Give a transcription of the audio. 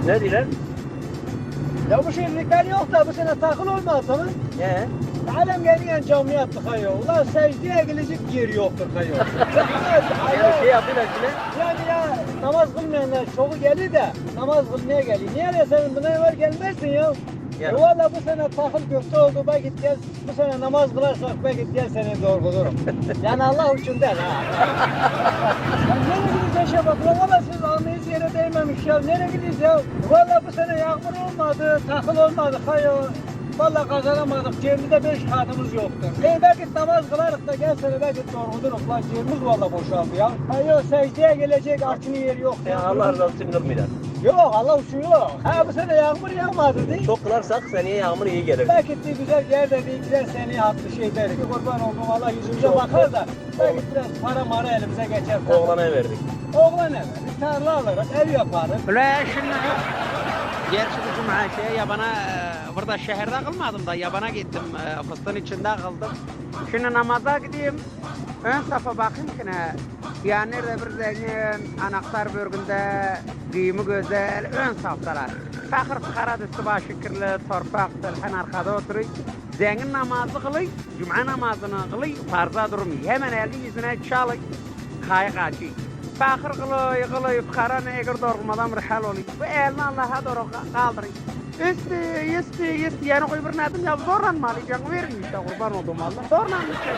Ne diler? Ya bu şehirlikler yok da bu sene takıl olmazsa mı? He. Alem geliyen camiye attık hayır. Ulan secdeye gelecek yer yoktur hayır. Yani şey yapıyorlar şimdi. Yani ya namaz kılmayanlar çoğu gelir de namaz kılmaya geliyor. Niye de senin buna var gelmezsin ya? Yani. Valla bu sene takıl gökte oldu bak git gel bu sene namaz kılarsak bak git gel seni doğrulurum. Yani Allah için değil ha. Ya nereye gideceğiz bak ulan ama siz almayız yere değmemiş ya nereye gideceğiz ya? Valla bu sene yağmur olmadı takıl olmadı hayır. Valla kazanamadık. Cebimizde 5 kağıdımız yoktur. Belki namaz kılarız da gel sene belki doğrulurum. Lan cebimiz valla boşaldı ya. Hayır secdeye gelecek arçının yeri yok. Ya Allah razı olsun kılmıyorlar. Yok Allah için yok. Ha bu sene yağmur yağmadı değil. Çok kılarsak seneye yağmur iyi gelir. Belki de güzel yerde bir güzel seni haklı şey deriz. Kurban oldum Allah yüzümüze Çok bakar da. Belki olur. biraz para mara elimize geçer. Oğlana verdik. Oğlan evi. Bir tarla alırız ev yaparız. Ulan şimdi gerçi bu cuma yabana burada şehirde kılmadım da yabana gittim fıstığın içinde kaldım. Şimdi namaza gideyim ön safa bakayım ki ne yani nerede bir zengin anahtar bölgünde giyimi güzel ön saftalar. Fakir fukara üstü başı kirli torpak tılhan arkada oturuyor. Zengin namazı kılıyor, cuma namazını kılıyor, farza durmuyor. Hemen elini yüzüne çalıyor, kayık açıyor. Fakir kılıyor, fukara ne eğer doğrulmadan bir hal oluyor. Bu elini Allah'a doğru kaldırıyor. Üstü, yani koy bir nedim ya zorla mı alacaksın verin işte kurban oldum Allah. Zorla mı işte